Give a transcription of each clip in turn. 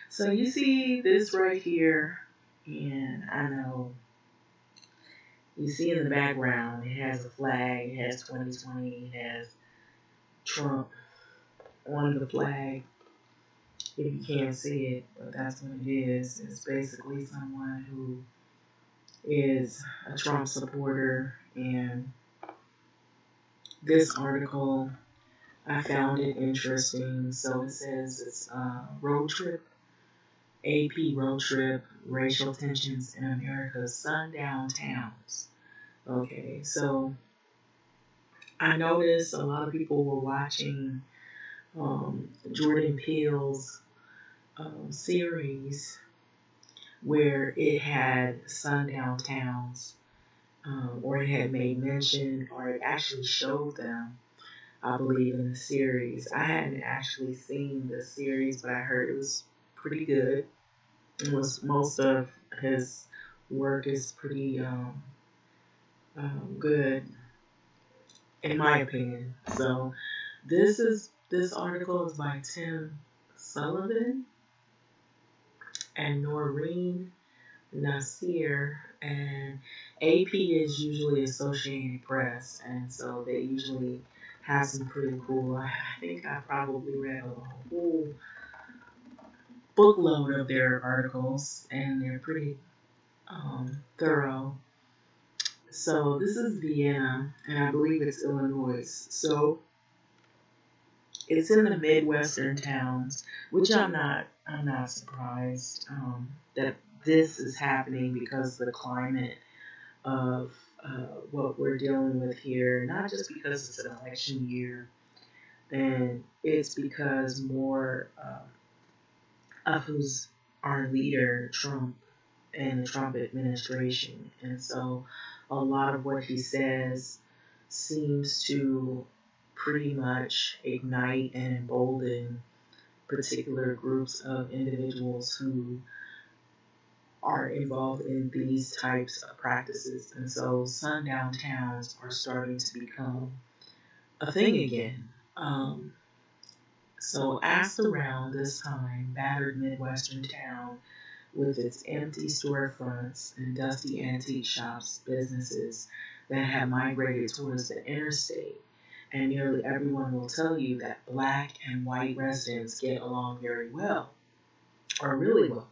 So you see this right here, and I know you see in the background it has a flag, it has 2020, it has Trump on the flag. If you can't see it, but that's what it is. It's basically someone who is a Trump supporter. And this article, I found it interesting. So it says it's a road trip, AP road trip, racial tensions in America's sundown towns. Okay, so I noticed a lot of people were watching Jordan Peele's series where it had sundown towns, or it had made mention, or it actually showed them, I believe, in the series. I hadn't actually seen the series, but I heard it was pretty good. It was most of his work is pretty good, in my opinion. So this article is by Tim Sullivan and Noreen Nasir, and AP is usually Associated Press, and so they usually have some pretty cool. I think I probably read a whole bookload of their articles, and they're pretty thorough. So this is Vienna, and I believe it's Illinois. So it's in the Midwestern towns, which I'm not surprised that this is happening because of the climate of what we're dealing with here. Not just because it's an election year, and it's because more of who's our leader, Trump, and the Trump administration, and so a lot of what he says seems to pretty much ignite and embolden particular groups of individuals who are involved in these types of practices. And so sundown towns are starting to become a thing again. So asked around this time, battered Midwestern town with its empty storefronts and dusty antique shops, businesses that have migrated towards the interstate, and nearly everyone will tell you that black and white residents get along very well, or really well.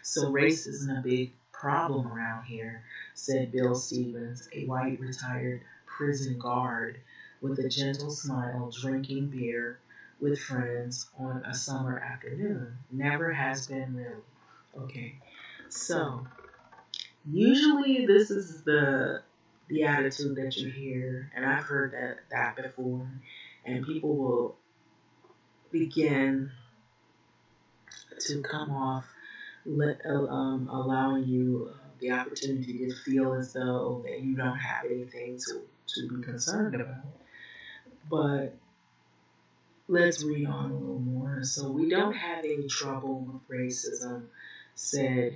So race isn't a big problem around here, said Bill Stevens, a white retired prison guard with a gentle smile, drinking beer with friends on a summer afternoon. Never has been really. Okay, so usually this is the attitude that you hear, and I've heard that before, and people will begin to come off allowing you the opportunity to feel as though that you don't have anything to be concerned about. But let's read on a little more. So we don't have any trouble with racism, said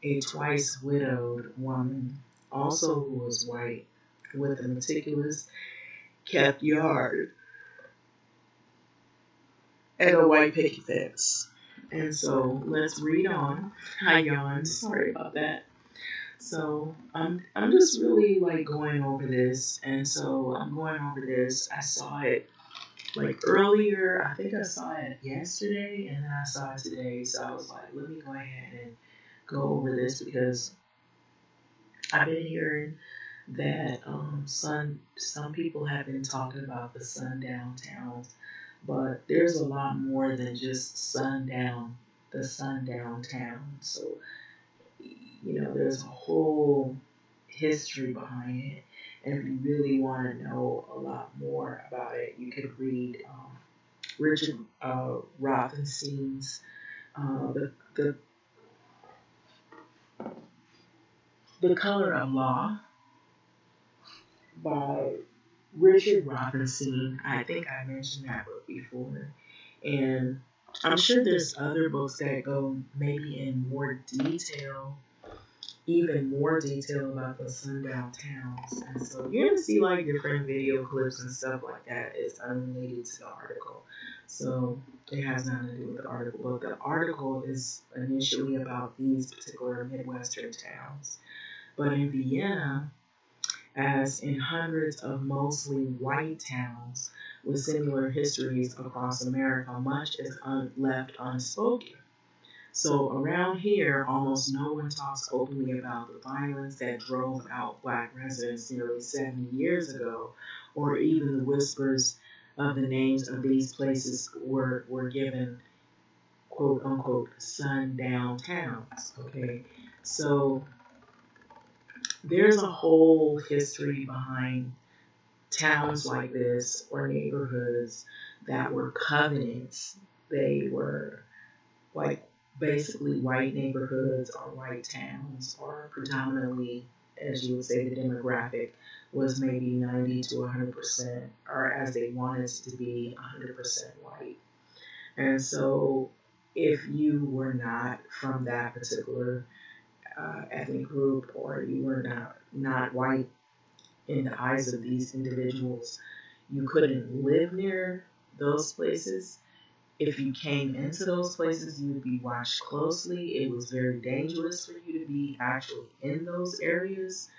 a twice widowed woman, also who was white, with a meticulous kept yard and a white picket fence. And so let's read on. I yawned. Sorry about that. So I'm just really like going over this, and so I'm going over this. I saw it like earlier. I think I saw it yesterday, and then I saw it today. So I was like, let me go ahead and go over this because I've been hearing that some people have been talking about the sundown towns, but there's a lot more than just the sundown town. So there's a whole history behind it, and if you really want to know a lot more about it, you could read Richard Rothenstein's the, the the Color of Law by Richard Rothenstein. I think I mentioned that book before. And I'm sure there's other books that go maybe in more detail, even more detail about the sundown towns. And so you're going to see like different video clips and stuff like that. It's unrelated to the article. So it has nothing to do with the article, but the article is initially about these particular Midwestern towns. But in Vienna, as in hundreds of mostly white towns with similar histories across America, much is left unspoken. So around here, almost no one talks openly about the violence that drove out black residents nearly 70 years ago, or even the whispers of the names of these places were given quote unquote sundown towns. Okay, so there's a whole history behind towns like this or neighborhoods that were covenants. They were like basically white neighborhoods or white towns, or predominantly, as you would say, the demographic was maybe 90 to 100%, or as they wanted it to be 100% white. And so if you were not from that particular ethnic group, or you were not white in the eyes of these individuals, you couldn't live near those places. If you came into those places, you would be watched closely. It was very dangerous for you to be actually in those areas.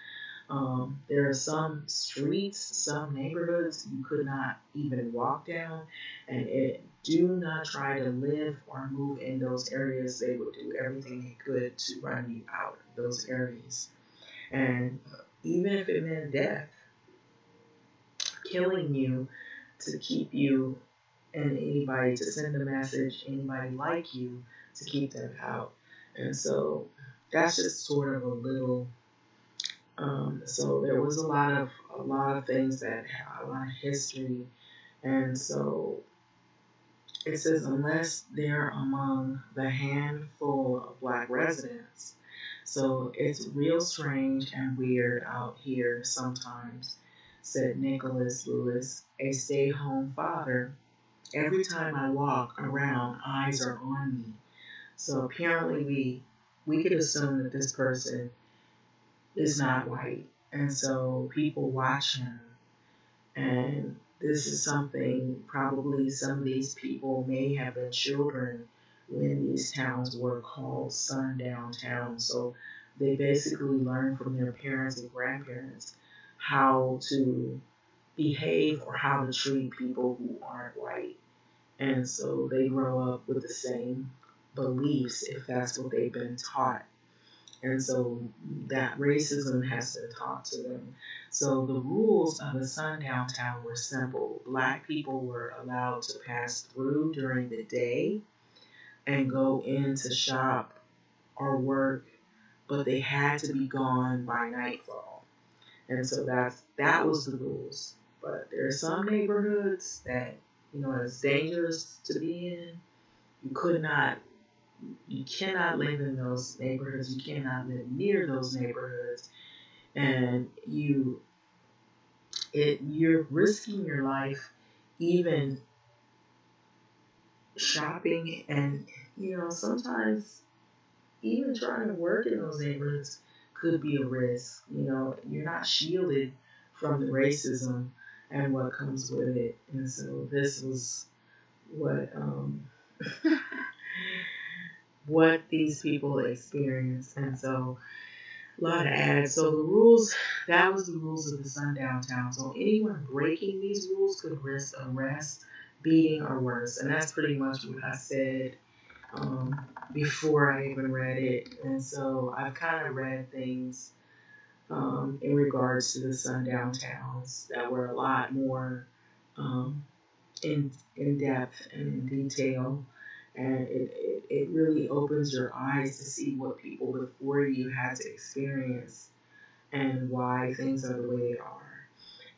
There are some streets, some neighborhoods you could not even walk down, and do not try to live or move in those areas. They would do everything they could to run you out of those areas. And even if it meant death, killing you to keep you and anybody, to send a message, anybody like you, to keep them out. And so that's just sort of a little. So there was a lot of things that have a lot of history, and so it says unless they're among the handful of black residents. So it's real strange and weird out here sometimes, said Nicholas Lewis, a stay-home father. Every time I walk around, eyes are on me. So apparently we could assume that this person is not white. And so people watch him. And this is something probably some of these people may have been children when these towns were called sundown towns. So they basically learn from their parents and grandparents how to behave or how to treat people who aren't white. And so they grow up with the same beliefs if that's what they've been taught. And so that racism has been taught to them. So the rules of the sundown town were simple. Black people were allowed to pass through during the day and go in to shop or work, but they had to be gone by nightfall. And so that was the rules. But there are some neighborhoods that, it's dangerous to be in. You could not, you cannot live in those neighborhoods. You cannot live near those neighborhoods, and you're risking your life, even shopping, and sometimes even trying to work in those neighborhoods could be a risk. You're not shielded from the racism and what comes with it, and so this was what what these people experience. And so a lot of ads. So the rules, that was the rules of the sundown town. So anyone breaking these rules could risk arrest, beating, or worse. And that's pretty much what I said before I even read it. And so I've kind of read things in regards to the sundown towns that were a lot more um, in depth and in detail, and it really opens your eyes to see what people before you had to experience and why things are the way they are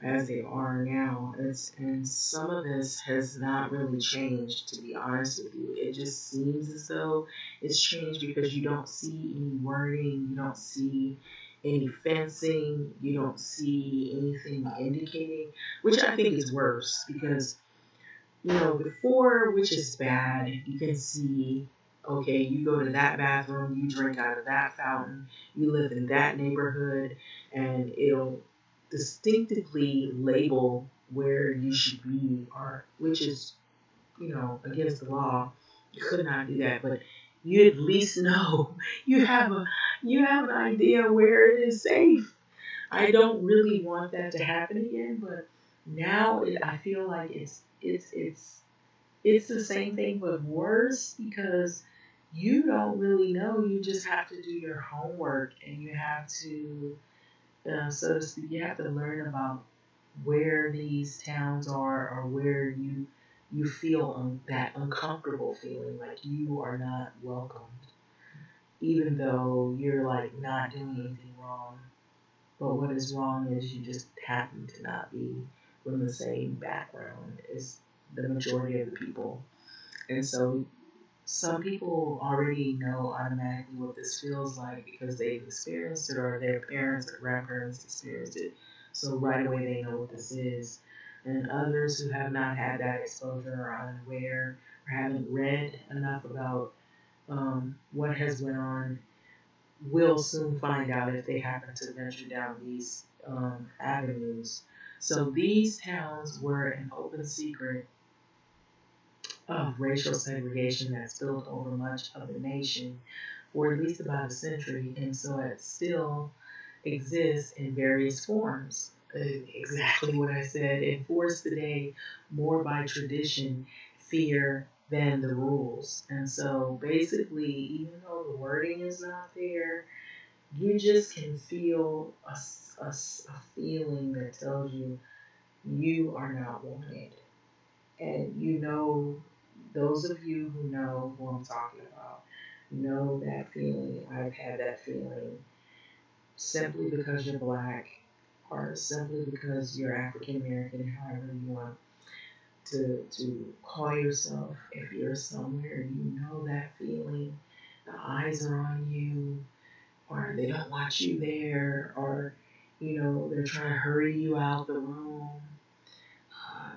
as they are now. And some of this has not really changed, to be honest with you. It just seems as though it's changed because you don't see any wording, you don't see any fencing, you don't see anything indicating, which I think is worse because before, which is bad, you can see, okay, you go to that bathroom, you drink out of that fountain, you live in that neighborhood, and it'll distinctively label where you should be, or which is against the law. You could not do that, but you at least know you have an idea where it is safe. I don't really want that to happen again, but now I feel like it's the same thing but worse because you don't really know. You just have to do your homework and you have to, so to speak, you have to learn about where these towns are or where you feel that uncomfortable feeling like you are not welcomed, even though you're like not doing anything wrong. But what is wrong is you just happen to not be from the same background as the majority of the people. And so some people already know automatically what this feels like because they've experienced it or their parents or grandparents experienced it. So right away they know what this is. And others who have not had that exposure are unaware or haven't read enough about what has went on will soon find out if they happen to venture down these avenues. So these towns were an open secret of racial segregation that spilled over much of the nation for at least about a century, and so it still exists in various forms. Exactly what I said, enforced today more by tradition, fear than the rules. And so basically, even though the wording is not there, you just can feel a feeling that tells you you are not wanted. And those of you who know who I'm talking about, know that feeling. I've had that feeling simply because you're black or simply because you're African American, however you want to call yourself. If you're somewhere, you know that feeling. The eyes are on you, or they don't want you there, or they're trying to hurry you out the room.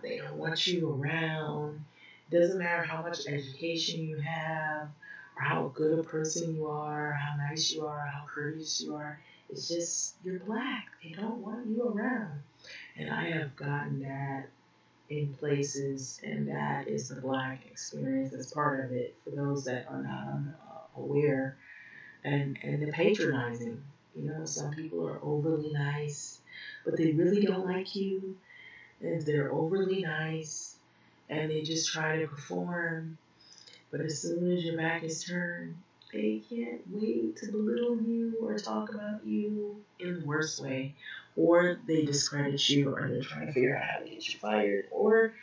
They don't want you around. Doesn't matter how much education you have, or how good a person you are, how nice you are, how courteous you are. It's just you're black. They don't want you around. And I have gotten that in places, and that is the black experience as part of it for those that are not aware. And the patronizing. Some people are overly nice, but they really don't like you, and they're overly nice, and they just try to perform. But as soon as your back is turned, they can't wait to belittle you or talk about you in the worst way. Or they discredit you, or they're trying to figure out how to get you fired, or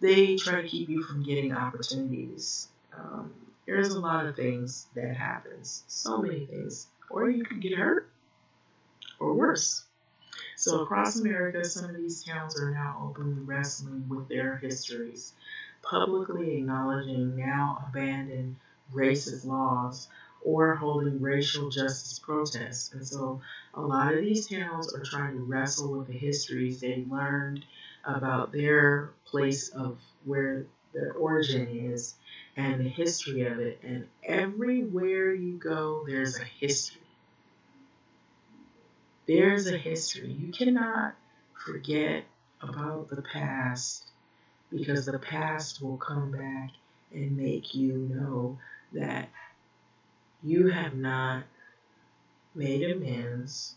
they try to keep you from getting opportunities. There's a lot of things that happens, so many things. Or you could get hurt, or worse. So across America, some of these towns are now openly wrestling with their histories, publicly acknowledging now abandoned racist laws or holding racial justice protests. And so a lot of these towns are trying to wrestle with the histories they learned about their place of where their origin is and the history of it. And everywhere you go, there's a history. There's a history. You cannot forget about the past because the past will come back and make you know that you have not made amends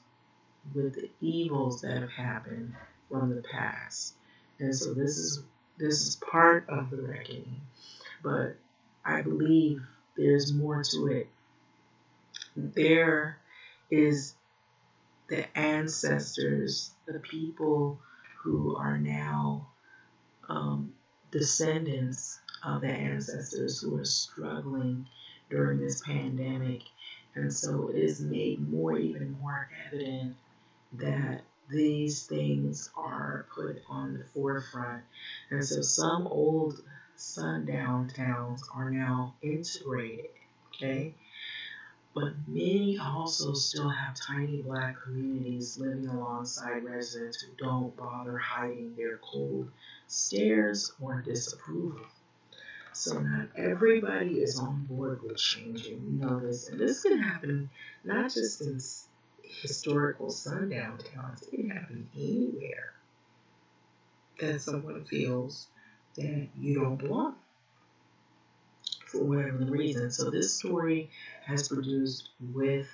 with the evils that have happened from the past. And so this is part of the reckoning. But I believe there's more to it. There is the ancestors, the people who are now descendants of the ancestors who are struggling during this pandemic. And so it is made even more evident that these things are put on the forefront. And so some old sundown towns are now integrated, okay? But many also still have tiny black communities living alongside residents who don't bother hiding their cold stares or disapproval. So not everybody is on board with changing. You know this, and this can happen not just in historical sundown towns. It can happen anywhere that someone feels that you don't belong. for whatever the reason. So this story has produced with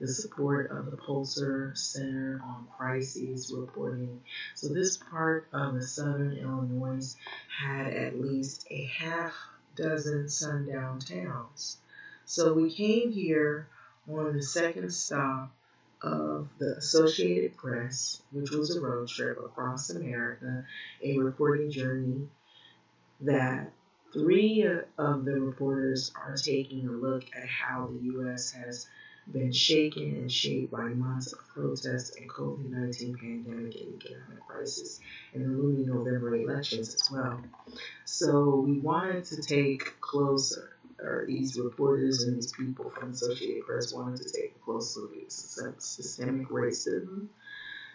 the support of the Pulsar Center on Crises reporting. So this part of the southern Illinois had at least a half dozen sundown towns. So we came here on the second stop of the Associated Press, which was a road trip across America, a reporting journey that three of the reporters are taking a look at how the U.S. has been shaken and shaped by months of protests and COVID-19 pandemic and economic crisis and the looming November elections as well. So we wanted to take closer, or these reporters and these people from the Associated Press wanted to take a close look at systemic racism,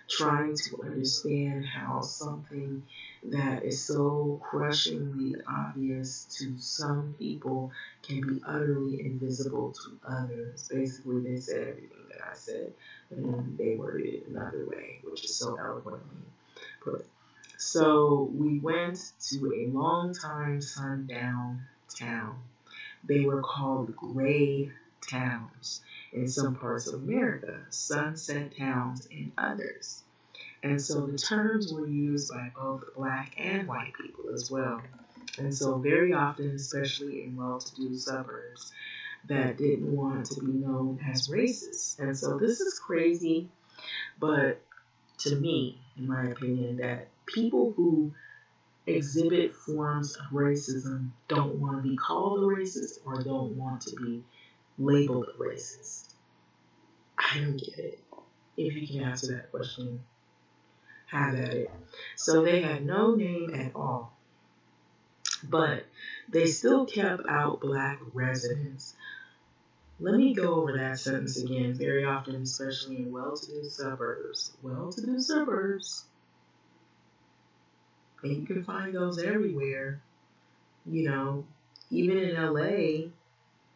trying to understand how something that is so crushingly obvious to some people can be utterly invisible to others. Basically, they said everything that I said, but then they worded it another way, which is so eloquently put. So we went to a long-time sundown town. They were called gray towns in some parts of America, sunset towns in others. And so the terms were used by both black and white people as well. And so very often, especially in well-to-do suburbs, that didn't want to be known as racist. And so this is crazy, but to me, in my opinion, that people who exhibit forms of racism don't want to be called a racist or don't want to be labeled a racist. I don't get it. If you can answer that question, have at it. So they had no name at all, but they still kept out black residents. Let me go over that sentence again. Very often, especially in well-to-do suburbs, and you can find those everywhere. You know, even in LA,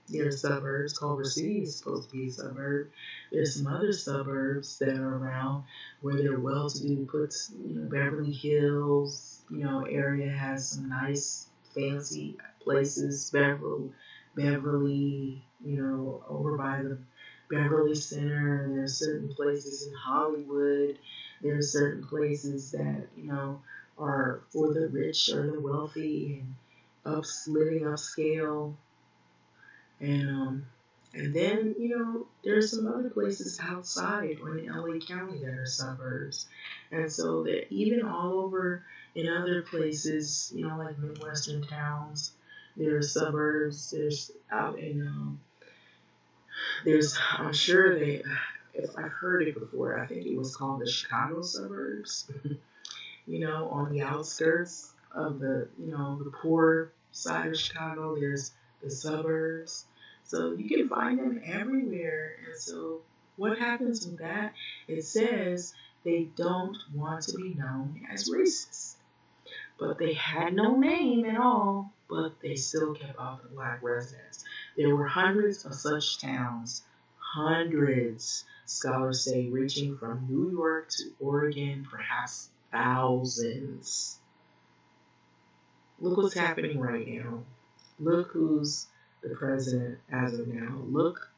there's suburbs. Culver City is supposed to be a suburb. There's some other suburbs that are around where they're well-to-do. Puts, Beverly Hills, area has some nice, fancy places. Beverly, over by the Beverly Center. There's certain places in Hollywood. There's certain places that, are for the rich or the wealthy and living upscale. And then, there's some other places outside or in LA County that are suburbs. And so that even all over in other places, like Midwestern towns, there are suburbs. There's out in, I'm sure if I've heard it before, I think it was called the Chicago suburbs, on the outskirts of the poor side of Chicago, there's the suburbs. So you can find them everywhere. And so what happens with that? It says they don't want to be known as racist. But they had no name at all, but they still kept out the black residents. There were hundreds of such towns, hundreds, scholars say, reaching from New York to Oregon, perhaps thousands. Look what's happening right now. Look who's the president as of now. Look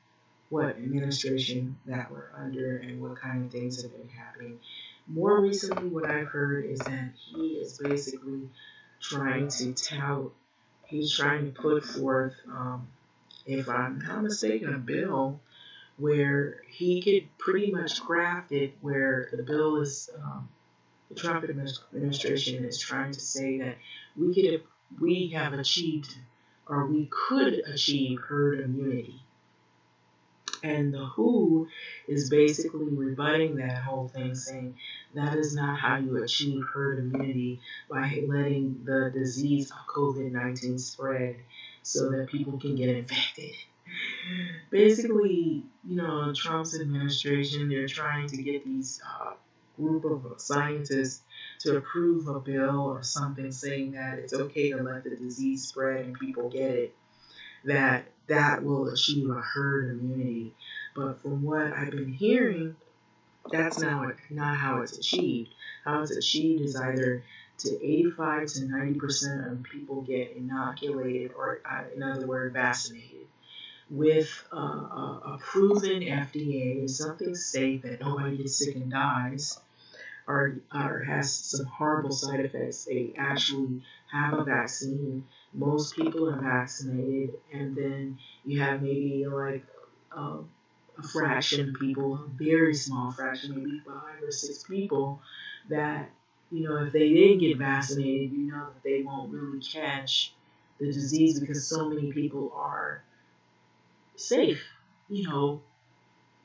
what administration that we're under and what kind of things have been happening. More recently, what I've heard is that he is basically trying to tout, he's trying to put forth, if I'm not mistaken, a bill where he could pretty much craft it where the bill is, the Trump administration is trying to say that we have achieved, or we could achieve herd immunity. And the WHO is basically rebutting that whole thing, saying that is not how you achieve herd immunity, by letting the disease of COVID-19 spread so that people can get infected. Basically, Trump's administration, they're trying to get these group of scientists to approve a bill or something saying that it's okay to let the disease spread and people get it, that will achieve a herd immunity. But from what I've been hearing, that's not how it's achieved. How it's achieved is either to 85 to 90% of people get inoculated, or in other words, vaccinated with a proven FDA, something safe that nobody gets sick and dies, or has some horrible side effects. They actually have a vaccine. Most people are vaccinated, and then you have maybe like a fraction of people, a very small fraction, maybe 5 or 6 people, that, if they didn't get vaccinated, that they won't really catch the disease because so many people are safe. You know,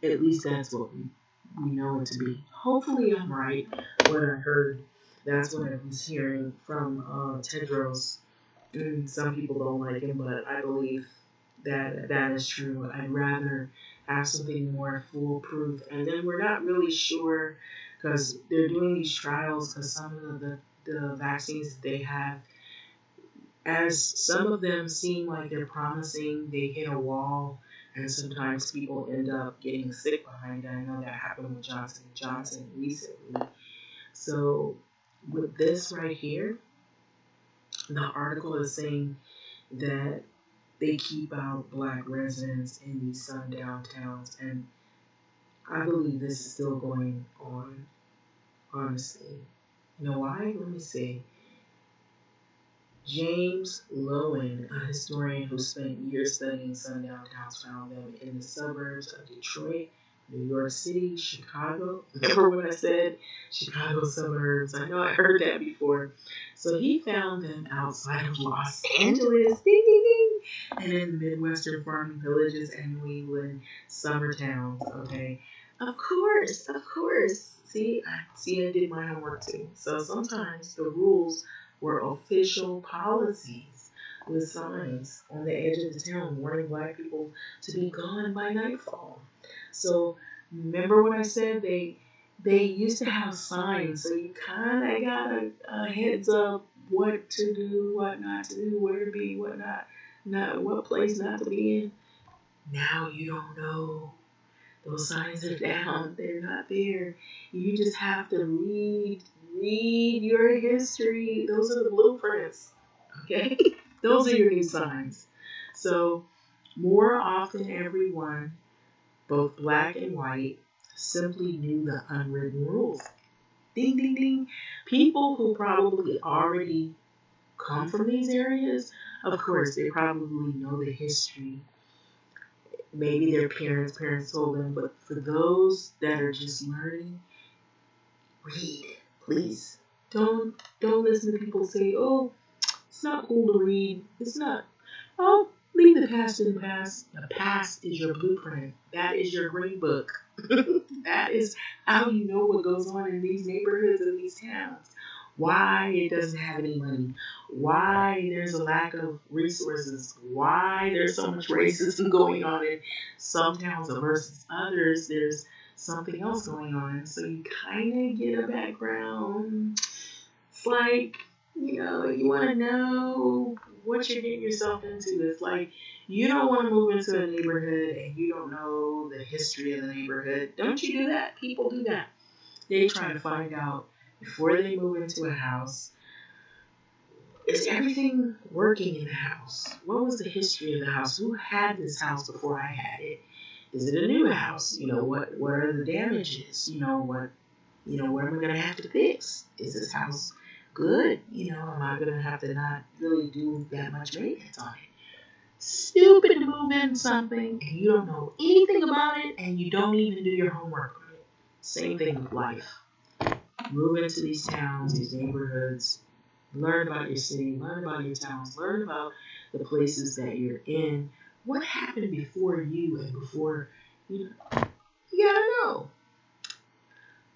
at least that's what we know it to be. Hopefully, I'm right. What I heard, that's what I was hearing from Tedros. Some people don't like him, but I believe that that is true. I'd rather have something more foolproof. And then we're not really sure because they're doing these trials because some of the vaccines they have, as some of them seem like they're promising, they hit a wall, and sometimes people end up getting sick behind it. I know that happened with Johnson & Johnson recently. So with this right here, the article is saying that they keep out black residents in these sundown towns, and I believe this is still going on, honestly. You know why? Let me see. James Lowen, a historian who spent years studying sundown towns, found them in the suburbs of Detroit, New York City, Chicago. Remember what I said? Chicago suburbs. I know I heard that before. So he found them outside of Los Angeles, ding, ding, ding, and in the Midwestern farming villages and New England summer towns. Okay. Of course, of course. I did my homework too. So sometimes the rules were official policies with signs on the edge of the town warning black people to be gone by nightfall. So remember what I said? They used to have signs, so you kind of got a heads up what to do, what not to do, where to be, what not what place not to be in. Now you don't know. Those signs are down. They're not there. You just have to read your history. Those are the blueprints. Okay? Those are your new signs. So more often everyone, both black and white, simply knew the unwritten rules. Ding ding ding. People who probably already come from these areas, of course, they probably know the history. Maybe their parents told them, but for those that are just learning, read, please. Don't listen to people say, "Oh, it's not cool to read. It's not." Oh, leave the past in the past. The past is your blueprint. That is your green book. That is how you know what goes on in these neighborhoods and these towns. Why it doesn't have any money. Why there's a lack of resources. Why there's so much racism going on in some towns versus others. There's something else going on. So you kind of get a background. It's like, you want to know what you're getting yourself into. It's like you don't want to move into a neighborhood and you don't know the history of the neighborhood. Don't you do that? People do that. They try to find out before they move into a house, is everything working in the house? What was the history of the house? Who had this house before I had it? Is it a new house? What are the damages? What am I gonna have to fix? Is this house good? Am I gonna have to not really do that much maintenance on it? Stupid to move in something and you don't know anything about it and you don't even do your homework on it. Same thing with life. Move into these towns, these neighborhoods, learn about your city, learn about your towns, learn about the places that you're in. What happened before you and before, you gotta know.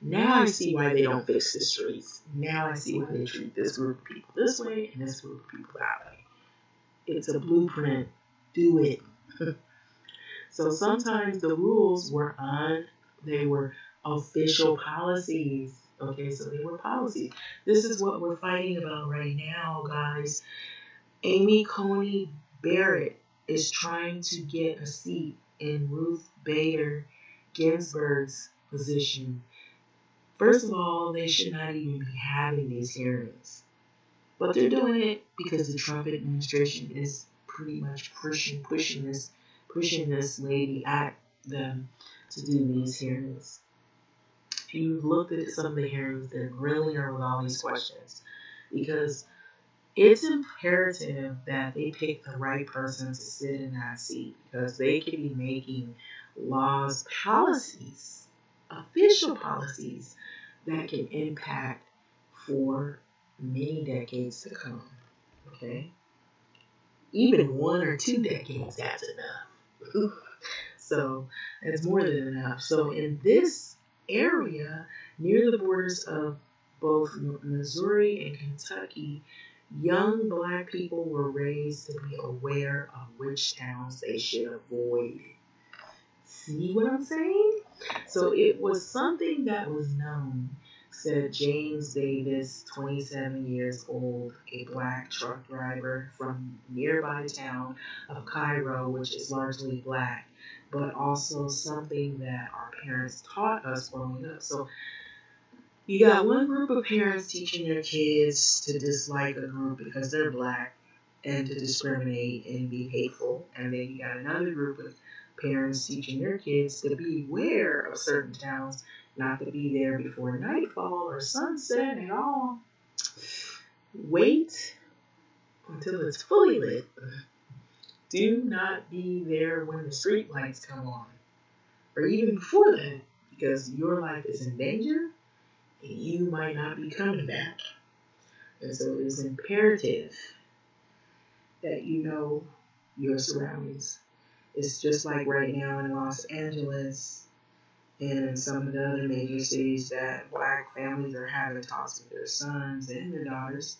Now I see why they don't fix the streets. Now I see why they treat this group of people this way and this group of people that way. It's a blueprint. Do it. So sometimes the rules they were official policies. Okay, so they were policies. This is what we're fighting about right now, guys. Amy Coney Barrett is trying to get a seat in Ruth Bader Ginsburg's position. First of all, they should not even be having these hearings. But they're doing it because the Trump administration is pretty much pushing this lady at them to do these hearings. If you've looked at some of the hearings, they're grilling her with all these questions because it's imperative that they pick the right person to sit in that seat because they could be making laws, policies, official policies that can impact for many decades to come. Okay? Even 1 or 2 decades, that's enough. So it's more than enough. So in this area, near the borders of both Missouri and Kentucky, young black people were raised to be aware of which towns they should avoid. See what I'm saying? So it was something that was known, said James Davis, 27 years old, a black truck driver from nearby town of Cairo, which is largely black, but also something that our parents taught us growing up. So you got one group of parents teaching their kids to dislike a group because they're black and to discriminate and be hateful. And then you got another group of parents teaching their kids to beware of certain towns, not to be there before nightfall or sunset at all. Wait until it's fully lit. Do not be there when the street lights come on, or even before that, because your life is in danger and you might not be coming back. And so it is imperative that you know your surroundings. It's just like right now in Los Angeles and in some of the other major cities that black families are having talks with their sons and their daughters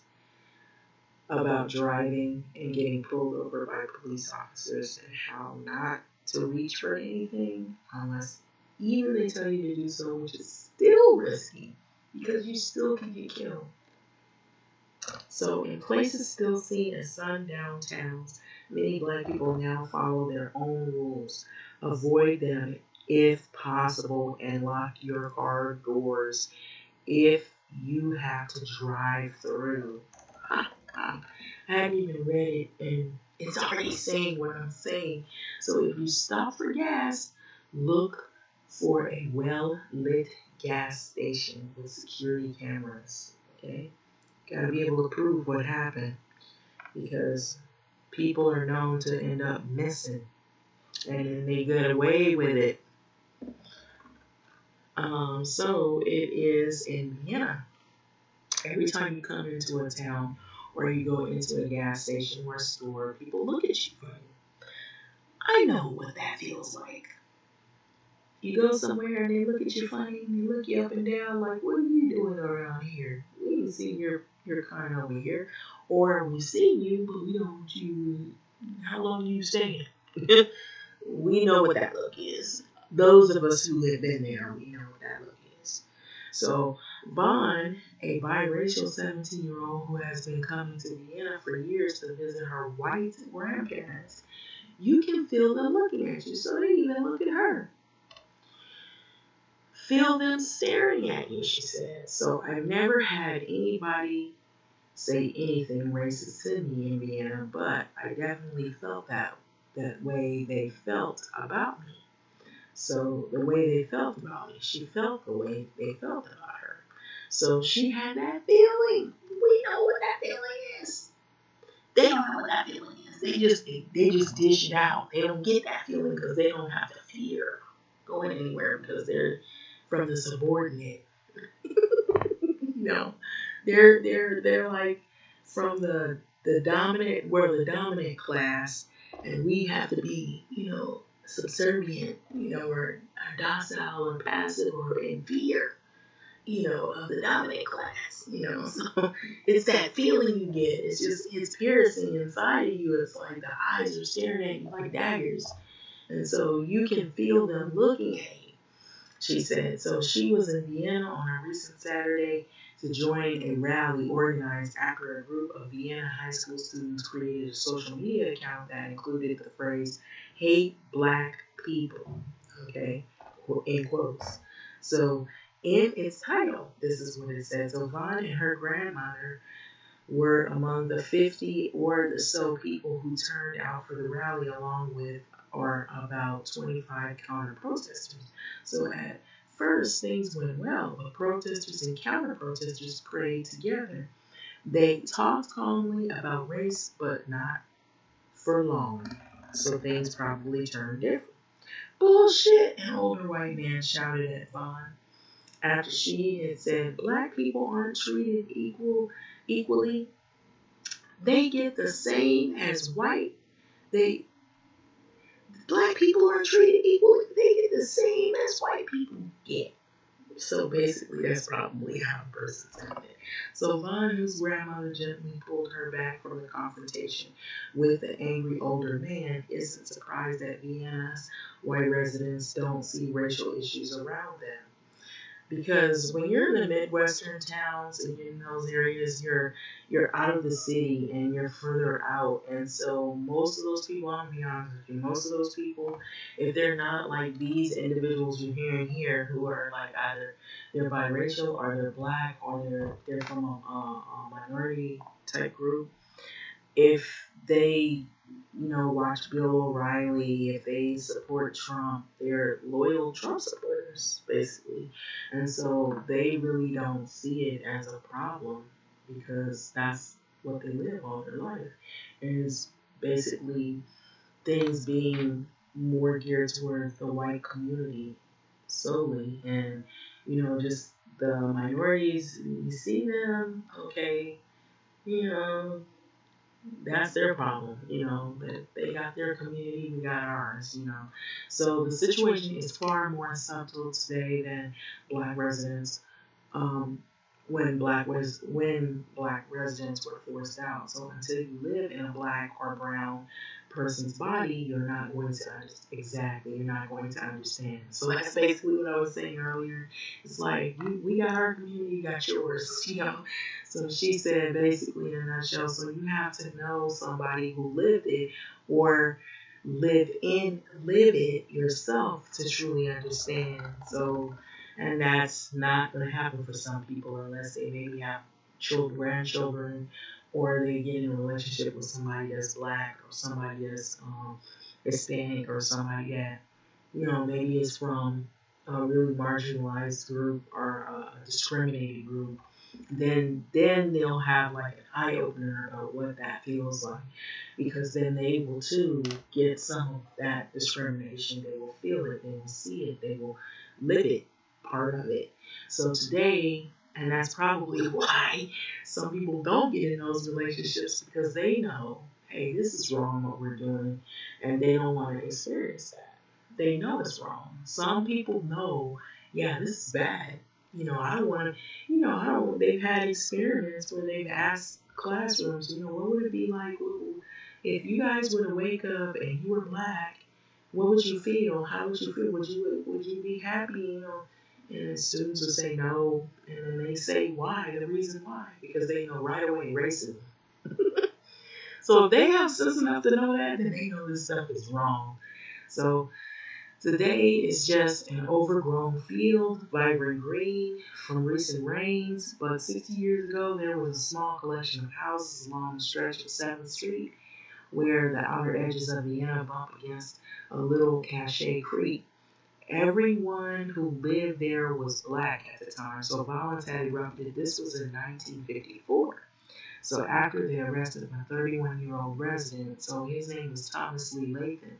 about driving and getting pulled over by police officers and how not to reach for anything unless even they tell you to do so, which is still risky because you still can get killed. So in places still seen as sundown towns, many black people now follow their own rules. Avoid them if possible and lock your car doors if you have to drive through. I hadn't even read it and it's already saying what I'm saying. So if you stop for gas, look for a well-lit gas station with security cameras. Okay? Got to be able to prove what happened because people are known to end up missing and then they get away with it. So it is in Vienna. Every time you come into a town or you go into a gas station or a store, people look at you funny. I know what that feels like. You go somewhere and they look at you funny and they look you up and down like, what are you doing around here? We didn't see your kind over here. Or we see you, but we don't want you. How long are you staying? We know what that look is. Those of us who have been there, we know what that look is. So Vaughn, a biracial 17-year-old who has been coming to Vienna for years to visit her white grandparents, you can feel them looking at you. So they even look at her. Feel them staring at you, she said. So I've never had anybody say anything racist to me in Vienna, but I definitely felt that way they felt about me. So the way they felt about me, she felt the way they felt about her. So she had that feeling. We know what that feeling is. They don't know what that feeling is. They just dish it out. They don't get that feeling because they don't have to fear going anywhere because they're from the subordinate. No, they're like from the dominant. We're the dominant class, and we have to be subservient. Or docile or passive or in fear. Of the dominant class. So it's that feeling you get. It's piercing inside of you. It's like the eyes are staring at you like daggers, and so you can feel them looking at you. She said. So she was in Vienna on a recent Saturday to join a rally organized after a group of Vienna high school students created a social media account that included the phrase, hate black people, okay, in quotes. So in its title, this is what it says. So Vaughn and her grandmother were among the 50 or so people who turned out for the rally, along with or about 25 counter protesters. So at first, things went well, but protesters and counter protesters prayed together. They talked calmly about race, but not for long. So things probably turned different. Bullshit! An older white man shouted at Vaughn after she had said black people aren't treated equally. They get the same as white. They Black people aren't treated equally. They get the same as white people get. So basically, that's probably how a person said it. So Vaughn, whose grandmother gently pulled her back from the confrontation with the angry older man, isn't surprised that Vienna's white residents don't see racial issues around them. Because when you're in the Midwestern towns and you're in those areas, you're out of the city and you're further out, and so most of those people, I'm gonna be honest with you, most of those people, if they're not like these individuals you're hearing here, who are like either they're biracial or they're black or they're from a minority type group, if they, watch Bill O'Reilly, if they support Trump, they're loyal Trump supporters, basically. And so they really don't see it as a problem because that's what they live all their life. Is basically things being more geared towards the white community solely. And, just the minorities, you see them, okay, you know, that's their problem, that they got their community, we got ours. So the situation is far more subtle today than black residents, um, when black residents were forced out. So until you live in a black or brown person's body, you're not going to you're not going to understand. So that's basically what I was saying earlier. It's like we got our community, you got yours. So she said basically in a nutshell, so you have to know somebody who lived it or live it yourself to truly understand. So, and that's not going to happen for some people unless they maybe have children, grandchildren, or they get in a relationship with somebody that's black or somebody that's Hispanic or somebody that, maybe is from a really marginalized group or a discriminated group. Then they'll have like an eye opener about what that feels like, because then they will too get some of that discrimination. They will feel it, they will see it, they will live it, part of it. So today, and that's probably why some people don't get in those relationships, because they know, hey, this is wrong what we're doing, and they don't want to experience that. They know it's wrong. Some people know, yeah, this is bad. I don't want to, I don't, they've had experiments where they've asked classrooms, what would it be like if you guys were to wake up and you were black, what would you feel? How would you feel? Would you be happy, And students would say no, and then they say why, the reason why, because they know right away racism. So if they have sense enough to know that, then they know this stuff is wrong. So today is just an overgrown field, vibrant green from recent rains, but 60 years ago there was a small collection of houses along the stretch of 7th Street where the outer edges of Vienna bump against a little Cache Creek. Everyone who lived there was black at the time, so violence had erupted. This was in 1954. So after the arrest of a 31-year-old resident, so his name was Thomas Lee Lathan,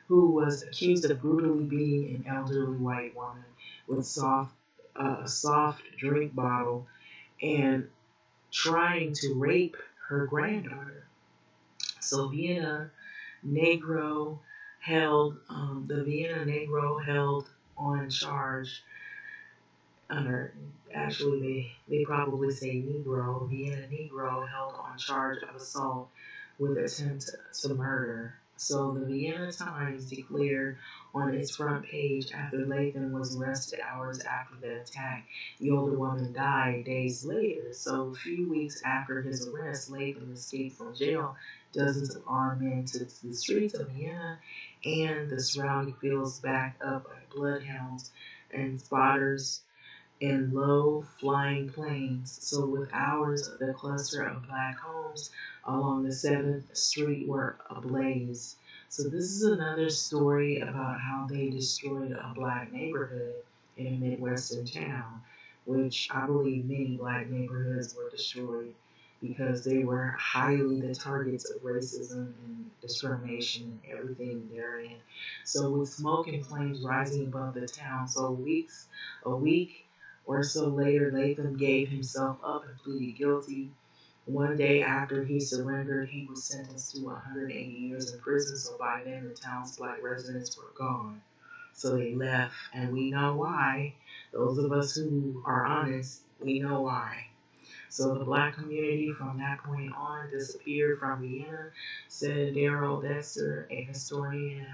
who was accused of brutally beating an elderly white woman with a soft drink bottle and trying to rape her granddaughter. So Negro the Vienna Negro held on charge under, actually they probably say Negro, Vienna Negro held on charge of assault with attempt to murder. So the Vienna Times declared on its front page after Lathan was arrested hours after the attack, the older woman died days later. So a few weeks after his arrest, Lathan escaped from jail. Dozens of armed men took to the streets of Vienna and the surrounding fields backed up by bloodhounds and spotters in low flying planes. So with hours, the cluster of black homes along the 7th Street were ablaze. So this is another story about how they destroyed a black neighborhood in a Midwestern town, which I believe many black neighborhoods were destroyed because they were highly the targets of racism and discrimination and everything therein. So with smoke and flames rising above the town, a week or so later, Latham gave himself up and pleaded guilty. One day after he surrendered, he was sentenced to 180 years in prison. So by then, the town's black residents were gone. So they left, and we know why. Those of us who are honest, we know why. So the black community from that point on disappeared from Vienna, said Daryl Dexter, a historian and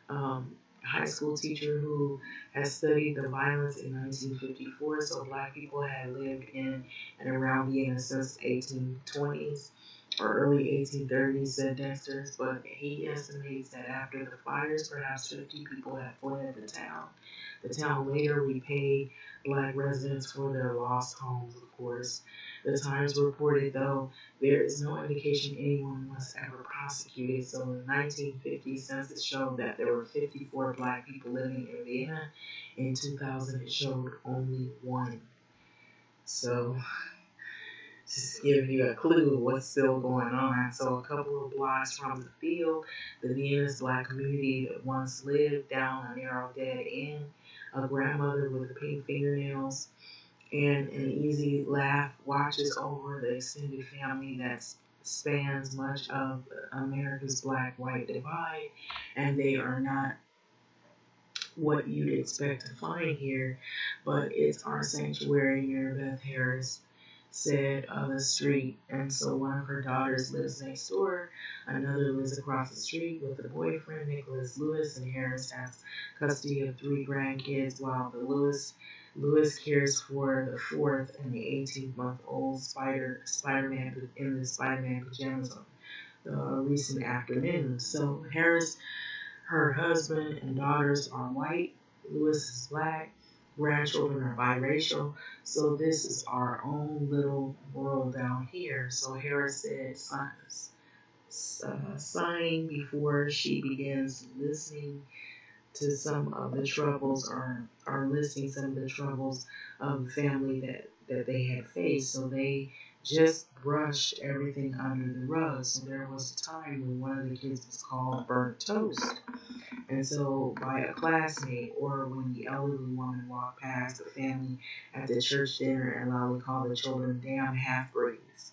um, high school teacher who had studied the violence in 1954. So black people had lived in and around Vienna since the 1820s or early 1830s, said Dexter, but he estimates that after the fires, perhaps 50 people had fled the town. The town later repaid black residents for their lost homes, of course. The Times reported, though, there is no indication anyone was ever prosecuted. So in the 1950 census showed that there were 54 black people living in Vienna. In 2000, it showed only one. So just give you a clue of what's still going on. So a couple of blocks from the field, the Vienna's black community that once lived down a narrow dead end, a grandmother with pink fingernails and an easy laugh watches over the extended family that spans much of America's black-white divide, and they are not what you'd expect to find here, but it's our sanctuary, Mary Beth Harris said of the street. And so one of her daughters lives next door, another lives across the street with a boyfriend, Nicholas Lewis, and Harris has custody of 3 grandkids, while the Lewis cares for the 4th and the 18-month-old Spider-Man in the Spider-Man pajamas on the recent afternoon. So Harris, her husband and daughters are white. Lewis is black. Grandchildren are biracial. So this is our own little world down here. So Harris said, sighing before she begins listening to some of the troubles or listing some of the troubles of the family that they had faced. So they just brushed everything under the rug. So there was a time when one of the kids was called burnt toast. And so by a classmate or when the elderly woman walked past the family at the church dinner and loudly called the children damn half-breeds.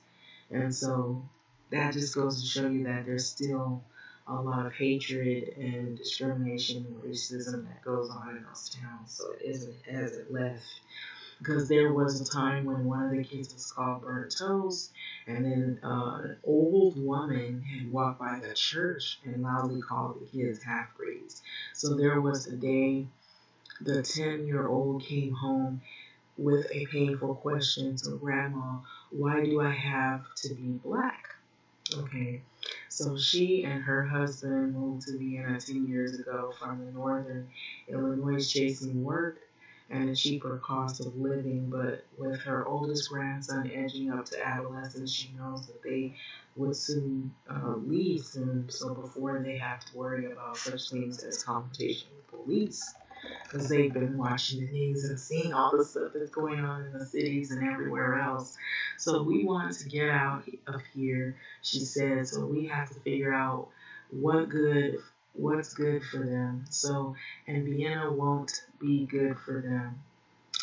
And so that just goes to show you that there's still a lot of hatred and discrimination and racism that goes on in those towns. So it isn't as it left. Because there was a time when one of the kids was called burnt toast, and then an old woman had walked by the church and loudly called the kids half-breeds. So there was a day the 10-year-old came home with a painful question to Grandma, why do I have to be black? Okay, so she and her husband moved to Vienna 10 years ago from the northern Illinois chasing work and a cheaper cost of living, but with her oldest grandson edging up to adolescence, she knows that they would soon leave soon, so before they have to worry about such things as confrontation with police, because they've been watching the news and seeing all the stuff that's going on in the cities and everywhere else. So we want to get out of here, she said, so we have to figure out what's good for them. So, and Vienna won't be good for them.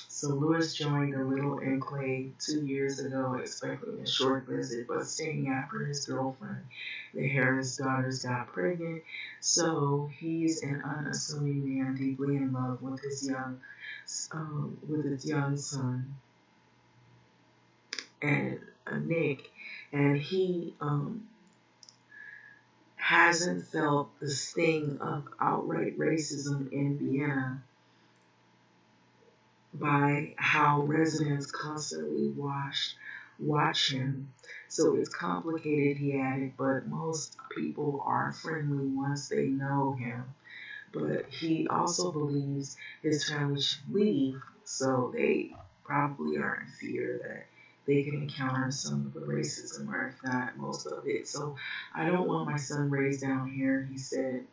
So Lewis joined a little enclave 2 years ago, expecting a short visit, but staying after his girlfriend, the Harris daughters, got pregnant. So he's an unassuming man, deeply in love with his young son, and Nick, and he hasn't felt the sting of outright racism in Vienna by how residents constantly watch him. So it's complicated, he added, but most people are friendly once they know him. But he also believes his family should leave So they probably are in fear that they can encounter some of the racism, or if not most of it. So I don't want my son raised down here, he said.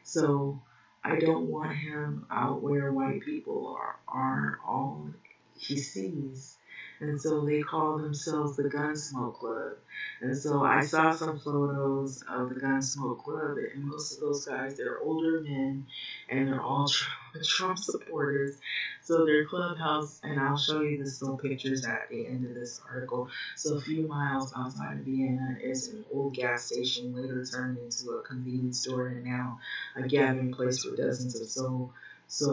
So I don't want him out where white people are all he sees. And so they call themselves the Gunsmoke Club. And so I saw some photos of the Gunsmoke Club, and most of those guys, they're older men, and they're all Trump supporters. So their clubhouse, and I'll show you the still pictures at the end of this article. So a few miles outside of Vienna is an old gas station, later turned into a convenience store, and now a gathering place for dozens of soul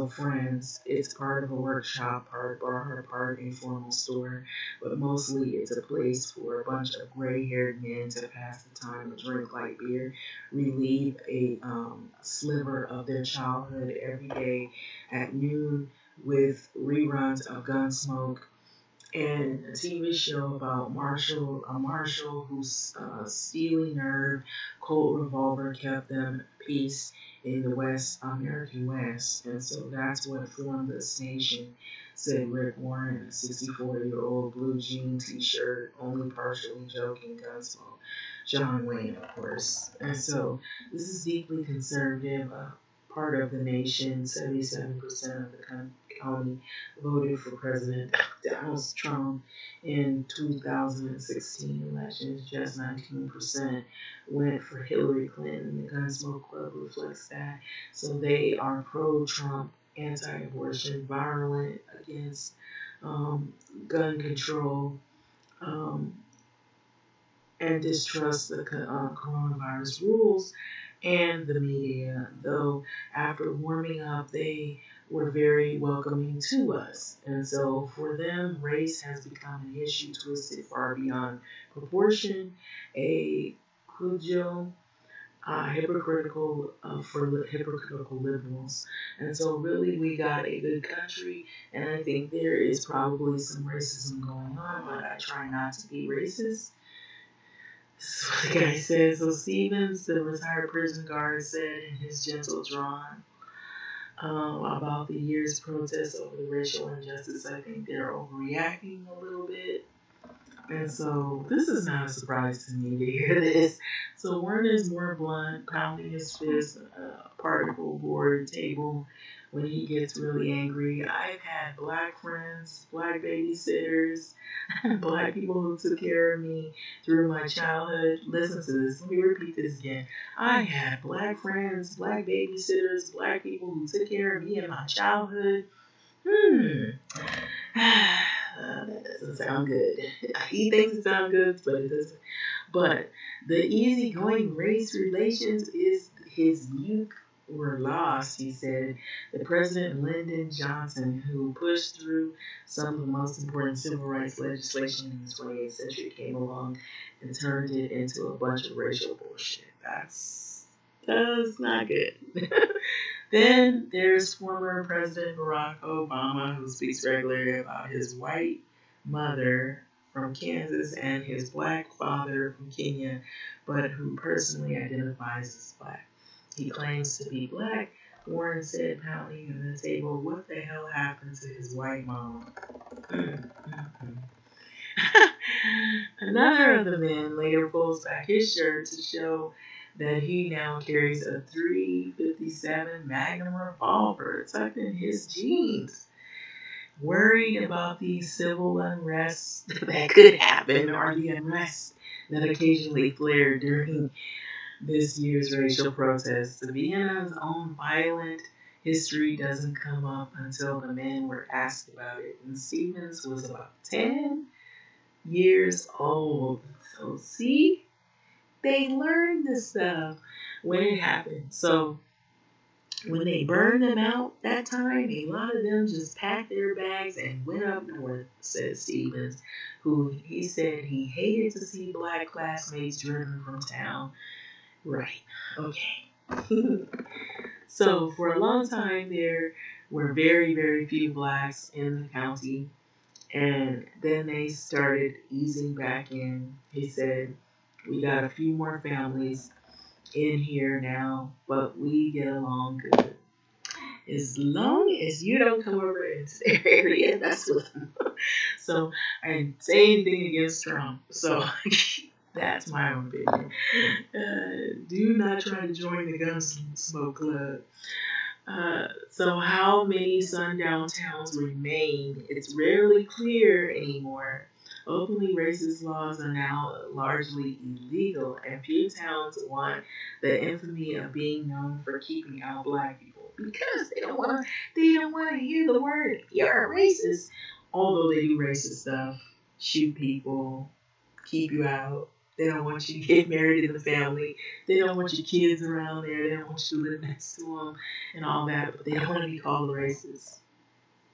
friends. It's part of a workshop, part bar, part informal store, but mostly it's a place for a bunch of gray-haired men to pass the time and drink light beer, relieve a sliver of their childhood every day at noon with reruns of Gunsmoke and a TV show about a marshal whose steely nerve, Colt revolver kept them peace in the American West. And so that's what formed this nation, said Rick Warren, a 64-year-old blue jean t-shirt, only partially joking Gunsmoke. John Wayne, of course. And so this is deeply conservative, part of the nation. 77% of the county voted for President Donald Trump in 2016 elections. Just 19% went for Hillary Clinton. The Gunsmoke Club reflects that. So they are pro-Trump, anti-abortion, virulent against gun control, um, and distrust the coronavirus rules and the media, though after warming up, they were very welcoming to us. And so for them, race has become an issue twisted far beyond proportion, a cudgel, hypocritical for hypocritical liberals. And so really we got a good country, and I think there is probably some racism going on, but I try not to be racist. This is what the guy said. So Stevens, the retired prison guard, said in his gentle drawn about the year's protests over the racial injustice. I think they're overreacting a little bit. And so this is not a surprise to me to hear this. So Warren is more blunt, pounding his fist, particle board table when he gets really angry. I've had black friends, black babysitters, black people who took care of me through my childhood. Listen to this. Let me repeat this again. I had black friends, black babysitters, black people who took care of me in my childhood. That doesn't sound good. He thinks it sounds good, but it doesn't. But the easygoing race relations is his youth were lost, he said. The President Lyndon Johnson, who pushed through some of the most important civil rights legislation in the 28th century, came along and turned it into a bunch of racial bullshit. That's not good. Then there's former President Barack Obama, who speaks regularly about his white mother from Kansas and his black father from Kenya, but who personally identifies as black. He claims to be black. Warren said, pounding on the table, what the hell happened to his white mom? Another of the men later pulls back his shirt to show that he now carries a .357 Magnum revolver tucked in his jeans. Worried about the civil unrest that could happen, or the unrest that occasionally flared during this year's racial protests, Vienna's own violent history doesn't come up until the men were asked about it. And Stevens was about 10 years old. So see, they learned this stuff when it happened. So when they burned them out that time, a lot of them just packed their bags and went up north, said Stevens, who he said he hated to see black classmates driven from town. Right. Okay. So for a long time there were very, very few blacks in the county. And then they started easing back in. He said, we got a few more families in here now, but we get along good. As long as you don't come over into their area, that's with them. So I didn't say anything against Trump. So that's my own opinion. Do not try to join the Gunsmoke Club. So how many sundown towns remain? It's rarely clear anymore. Openly racist laws are now largely illegal, and few towns want the infamy of being known for keeping out black people because they don't want to hear the word "you're a racist." Although they do racist stuff, shoot people, keep you out. They don't want you to get married in the family. They don't want your kids around there. They don't want you to live next to them and all that. But they don't want to be called a racist.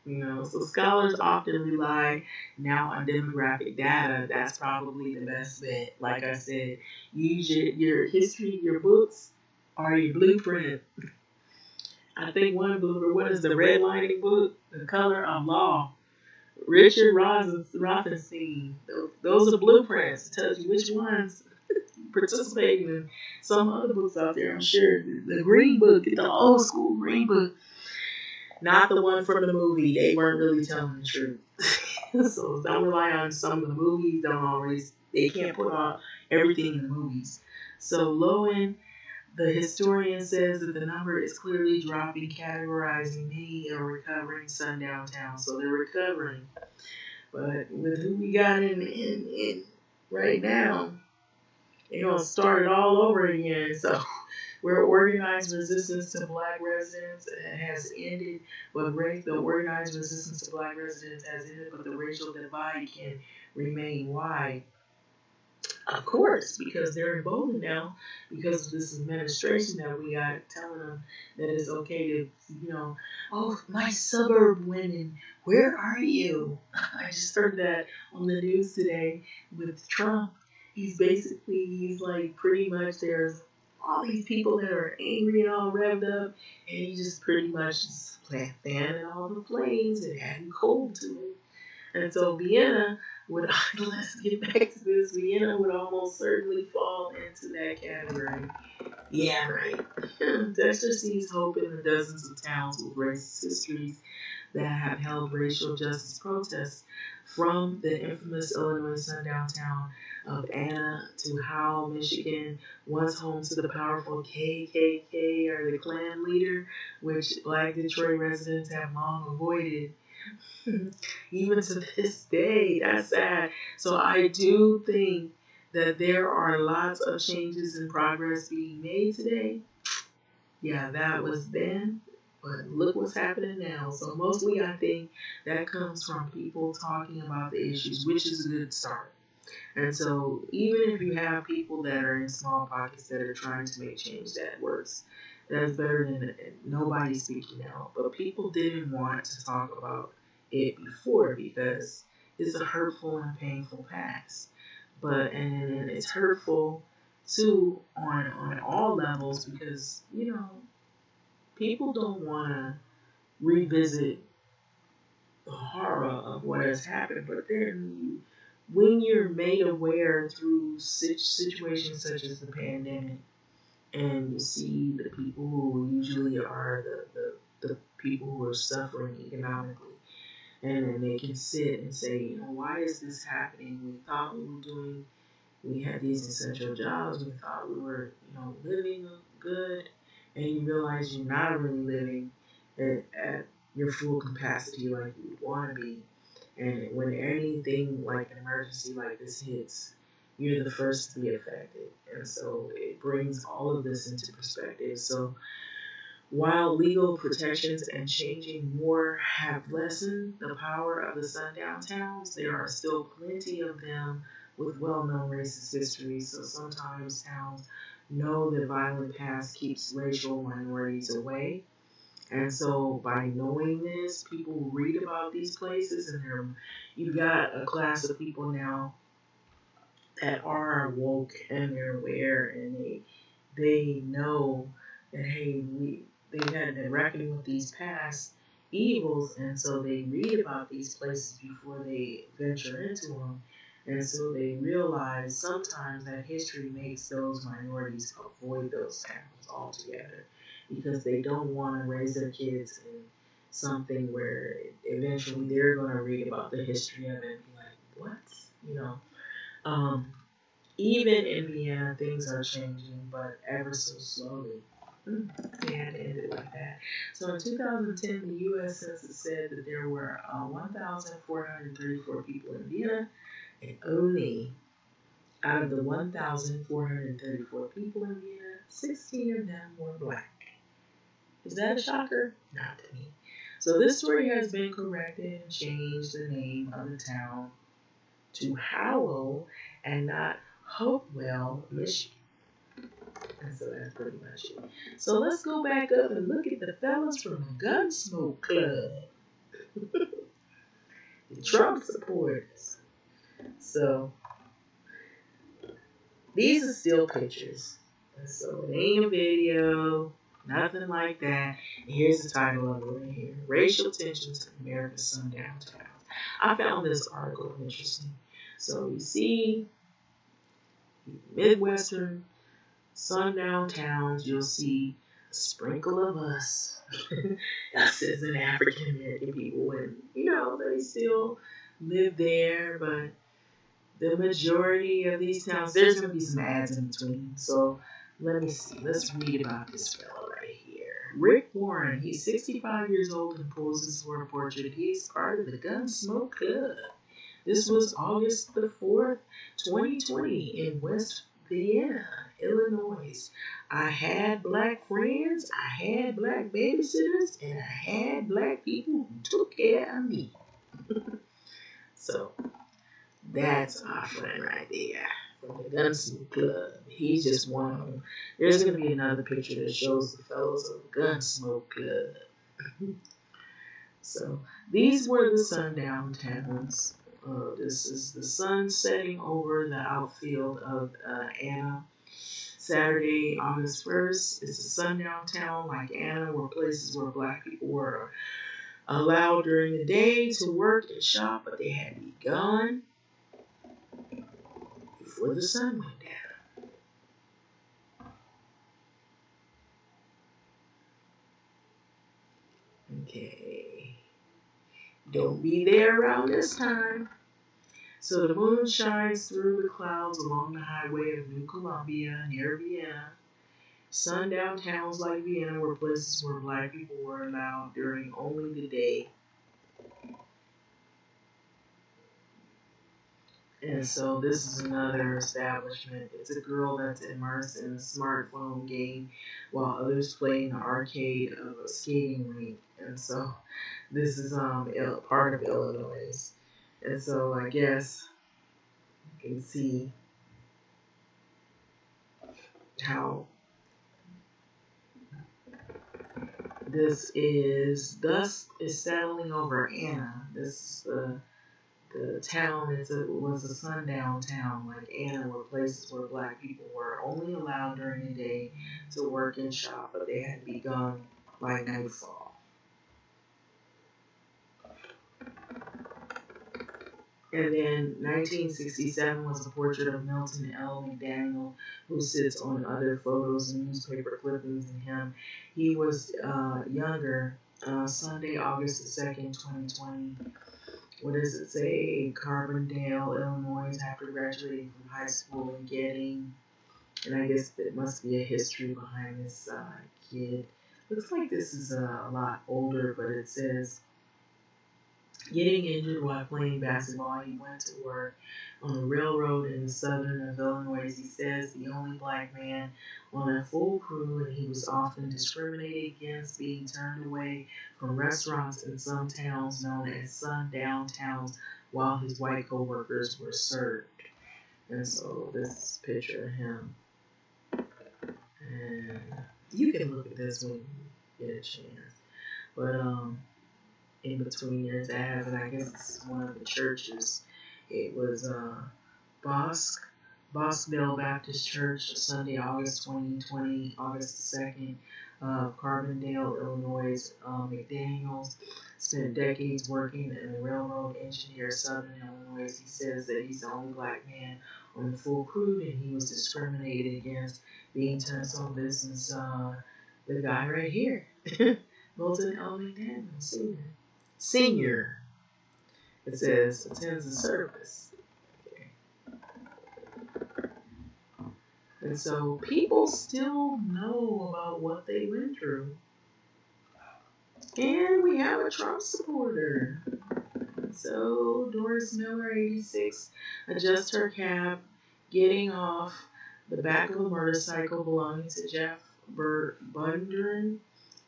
So scholars often rely now on demographic data. That's probably the best bet. Like I said, use your history, your books, or your blueprint. I think one book, or what is the redlining book? The Color of Law. Richard Rothenstein. Those are blueprints. It tells you which ones participating in some other books out there. I'm sure the Green Book, the old school Green Book, not the one from the movie. They weren't really telling the truth. So don't rely on some of the movies. Don't always. They can't put on everything in the movies. So Lowen, the historian, says that the number is clearly dropping, categorizing many a recovering sundown town. So they're recovering. But with who we got in right now, they're gonna start it all over again. So where organized resistance to black residents has ended, but the organized resistance to black residents has ended, but the racial divide can remain wide. Of course, because they're emboldened now because of this administration that we got telling them that it's okay to, oh, my suburb women, where are you? I just heard that on the news today with Trump. He's like pretty much there's all these people that are angry and all revved up, and he just pretty much just fanning all the flames and adding cold to it. And so Vienna would, let's get back to this, Vienna would almost certainly fall into that category. Yeah, right. Dexter sees hope in the dozens of towns with racist histories that have held racial justice protests, from the infamous Illinois sundown town of Anna to Howell, Michigan, once home to the powerful KKK, or the Klan leader, which black Detroit residents have long avoided. Even to this day, that's sad. So I do think that there are lots of changes and progress being made today. Yeah, that was then, but look what's happening now. So mostly I think that comes from people talking about the issues, which is a good start. And so even if you have people that are in small pockets that are trying to make change, that works. That's better than nobody speaking out. But people didn't want to talk about it before because it's a hurtful and painful past. But and it's hurtful too on all levels because people don't want to revisit the horror of what has happened. But then when you're made aware through situations such as the pandemic, and you see the people who usually are the people who are suffering economically, and then they can sit and say, why is this happening? We thought we had these essential jobs. We thought we were, living good, and you realize you're not really living at your full capacity like you would want to be. And when anything like an emergency like this hits, you're the first to be affected. And so it brings all of this into perspective. So while legal protections and changing more have lessened the power of the sundown towns, there are still plenty of them with well-known racist histories. So sometimes towns know that violent past keeps racial minorities away. And so by knowing this, people read about these places, and you've got a class of people now that are woke and they're aware, and they know that hey, they've had been reckoning with these past evils, and so they read about these places before they venture into them, and so they realize sometimes that history makes those minorities avoid those towns altogether. because they don't want to raise their kids in something where eventually they're going to read about the history of it and be like, what? You know, um, even in Vienna, things are changing, but ever so slowly. They had to end it like that. So in 2010, the U.S. Census said that there were 1,434 people in Vienna, and only out of the 1,434 people in Vienna, 16 of them were black. Is that a shocker? Not to me. So this story has been corrected and changed the name of the town to Howell and not Hopewell, Michigan. And so that's pretty much it. So let's go back up and look at the fellas from the Gunsmoke Club, the Trump supporters. So these are still pictures. So it ain't a video, nothing like that. And here's the title of it right here: Racial Tensions in America's Sundown Towns. I found this article interesting. So you see Midwestern sundown towns, you'll see a sprinkle of us. Us as an African American people, and they still live there, but the majority of these towns, there's going to be some ads in between. So let me see. Let's read about this fellow right here. Rick Warren, he's 65 years old and poses for a portrait. He's part of the Gunsmoke Club. This was August the 4th, 2020 in West Vienna, Illinois. I had black friends, I had black babysitters, and I had black people who took care of me. So that's our friend right there from the Gunsmoke Club. He's just one of them. There's going to be another picture that shows the fellows of the Gunsmoke Club. So these were the sundown towns. This is the sun setting over the outfield of Anna. Saturday, August 1st, it's a sundown town like Anna, where places where black people were allowed during the day to work and shop, but they had to be gone before the sun went down. Okay. Don't be there around this time. So the moon shines through the clouds along the highway of New Columbia near Vienna. Sundown towns like Vienna were places where black people were allowed during only the day. And so this is another establishment. It's a girl that's immersed in a smartphone game while others play in the arcade of a skating rink. And so this is part of Illinois. And so I guess you can see how this is dust is settling over Anna. This the town was a sundown town like Anna, were places where black people were only allowed during the day to work and shop, but they had to be gone by nightfall. And then 1967 was a portrait of Milton L. McDaniel, who sits on other photos and newspaper clippings of him. He was younger. Sunday, August the 2nd, 2020. What does it say? Carbondale, Illinois, after graduating from high school and getting, and I guess there must be a history behind this kid. Looks like this is a lot older, but it says, getting injured while playing basketball, he went to work on a railroad in the southern of Illinois. He says the only black man on a full crew, and he was often discriminated against, being turned away from restaurants in some towns known as sundown towns while his white co-workers were served. And so this is a picture of him. And you can look at this when you get a chance. But in between your tabs, and I guess this is one of the churches. It was Boscville Baptist Church, Sunday, August 2020, August the 2nd, Carbondale, Illinois. McDaniels spent decades working as a railroad engineer, Southern Illinois. He says that he's the only black man on the full crew, and he was discriminated against, being turned. So this is the guy right here, Milton L. McDaniel Sr. Senior. It says attends the service. Okay. And so people still know about what they went through. And we have a Trump supporter. So Doris Miller, 86, adjusts her cap, getting off the back of a motorcycle belonging to Jeff Bundren,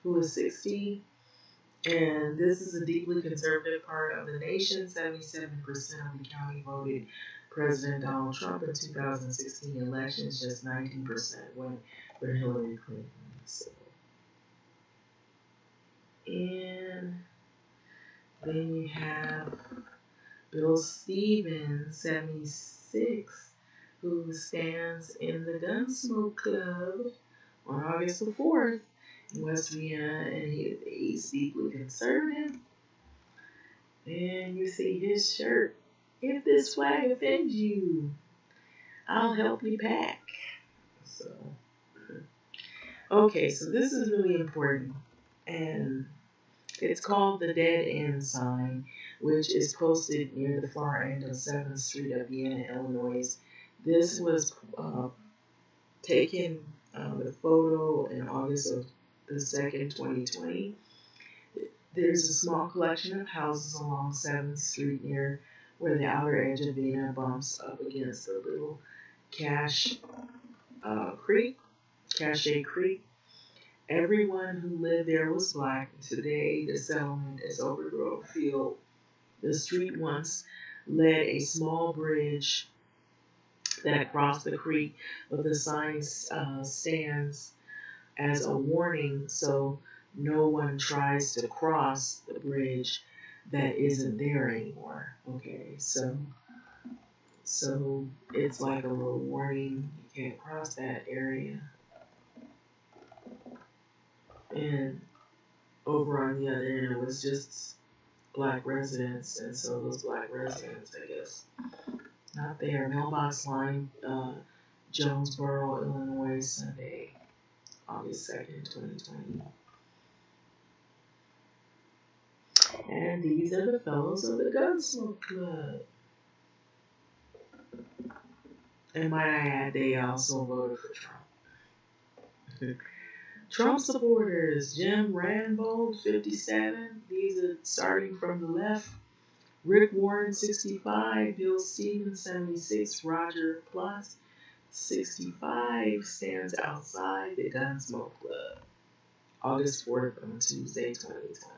who is 60. And this is a deeply conservative part of the nation. 77% of the county voted President Donald Trump in 2016 elections. Just 19% went for Hillary Clinton. So, and then you have Bill Stevens, 76, who stands in the Gunsmoke Club on August the 4th in West Virginia, and he's deeply conservative. And you see his shirt. If this flag offends you, I'll help you pack. So, okay, so this is really important. And it's called the Dead End sign, which is posted near the far end of 7th Street of Vienna, Illinois. This was taken the photo in August of the 2nd, 2020. There's a small collection of houses along 7th Street near where the outer edge of Vienna bumps up against the little Cache Creek. Everyone who lived there was black. Today, the settlement is overgrown field. The street once led a small bridge that crossed the creek, but the sign stands as a warning so no one tries to cross the bridge that isn't there anymore. Okay, so it's like a little warning. You can't cross that area. And over on the other end, it was just black residents, and so those black residents, I guess, not there. Mailbox line, Jonesboro, Illinois, Sunday, August 2nd, 2020. And these are the fellows of the Gunsmoke Club. And might I add, they also voted for Trump. Trump supporters, Jim Rambold, 57. These are starting from the left. Rick Warren, 65. Bill Stevens, 76. Roger Plus, 65, stands outside the Gunsmoke Club. August 4th on Tuesday, 2020.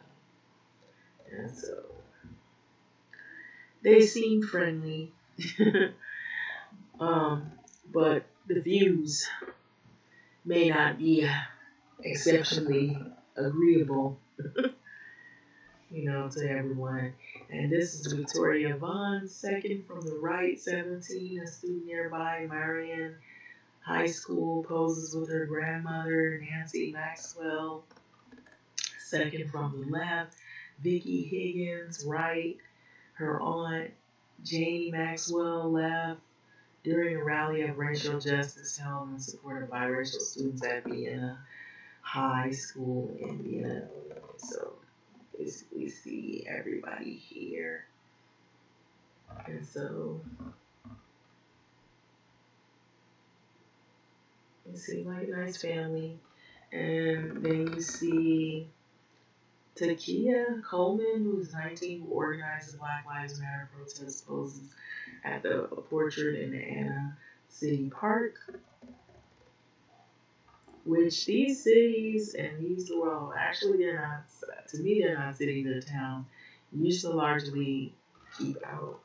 And so they seem friendly. But the views may not be exceptionally agreeable, to everyone. And this is Victoria Vaughn, second from the right, 17, a student nearby, Marion High School, poses with her grandmother, Nancy Maxwell. Second from the left, Vicki Higgins, right, her aunt, Janie Maxwell, left, during a rally of racial justice held in support of biracial students at Vienna High School in Vienna, Illinois. So basically see everybody here. And so it seems like a nice family. And then you see Takia Coleman, who is 19, who organized the Black Lives Matter protest, poses at the portrait in the Anna City Park. Which these cities and these, well, actually they're not, to me they're not cities, they're towns, used to largely keep out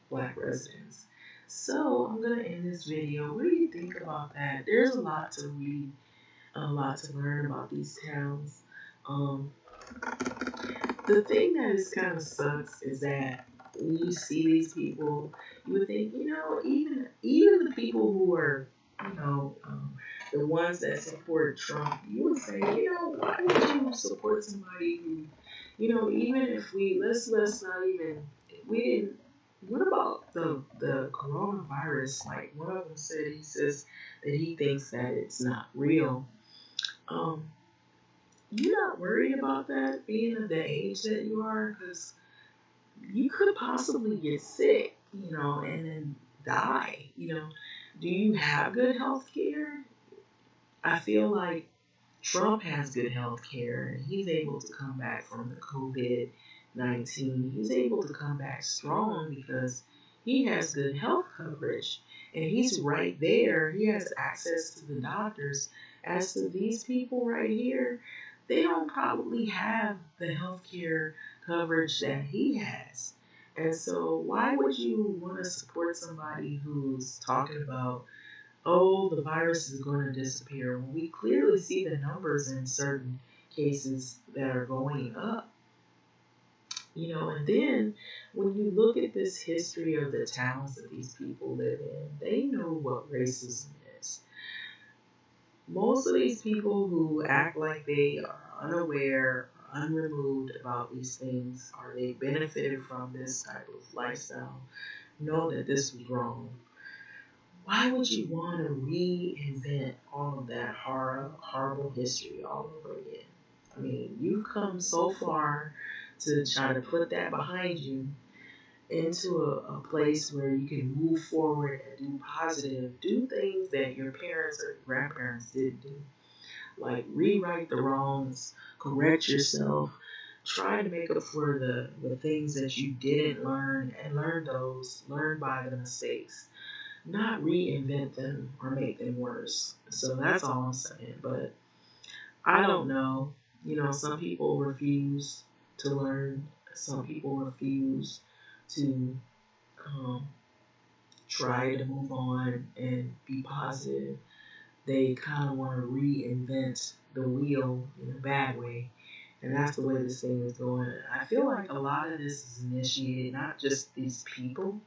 black residents. So I'm going to end this video. What do you think about that? There's a lot to read, a lot to learn about these towns. The thing that is kind of sucks is that when you see these people, you would think, even the people who are, the ones that support Trump, you would say, why would you support somebody who, even if let's not even, we didn't, what about the coronavirus? Like one of them said, he says that he thinks that it's not real. you're not worried about that being of the age that you are, because you could possibly get sick, and then die. Do you have good health care? I feel like Trump has good health care, and he's able to come back from the COVID-19. He's able to come back strong because he has good health coverage, and he's right there. He has access to the doctors. As to these people right here, they don't probably have the health care coverage that he has. And so, why would you want to support somebody who's talking about, oh, the virus is going to disappear, when we clearly see the numbers in certain cases that are going up? And then when you look at this history of the towns that these people live in, they know what racism is. Most of these people who act like they are unaware or unremoved about these things, or they benefited from this type of lifestyle, know that this was wrong. Why would you want to reinvent all of that horrible history all over again? I mean, you've come so far to try to put that behind you into a place where you can move forward and do positive, do things that your parents or grandparents didn't do. Like rewrite the wrongs, correct yourself, try to make up for the things that you didn't learn, and learn by the mistakes, not reinvent them or make them worse. So that's all I'm saying. But I don't know. Some people refuse to learn. Some people refuse to um, try to move on and be positive. They kind of want to reinvent the wheel in a bad way. And that's the way this thing is going. I feel like a lot of this is initiated, not just these people.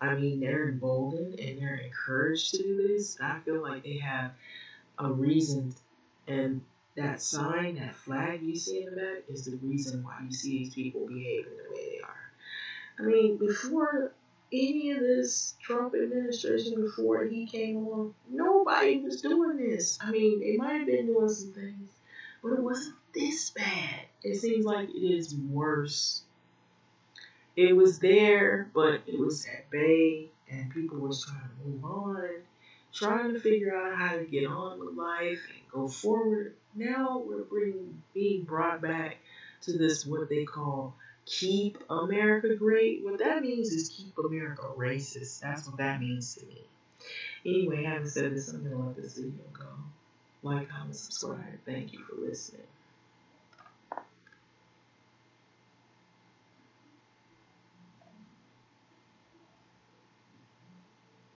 I mean, they're emboldened and they're encouraged to do this. I feel like they have a reason, and that sign, that flag you see in the back, is the reason why you see these people behaving the way they are. I mean, before any of this Trump administration, before he came along, nobody was doing this. I mean, they might have been doing some things, but it wasn't this bad. It seems like it is worse. It was there, but it was at bay, and people was trying to move on, trying to figure out how to get on with life and go forward. Now being brought back to this, what they call keep America great. What that means is keep America racist. That's what that means to me. Anyway, having said this, I'm gonna let this video go. Like, comment, subscribe. Thank you for listening.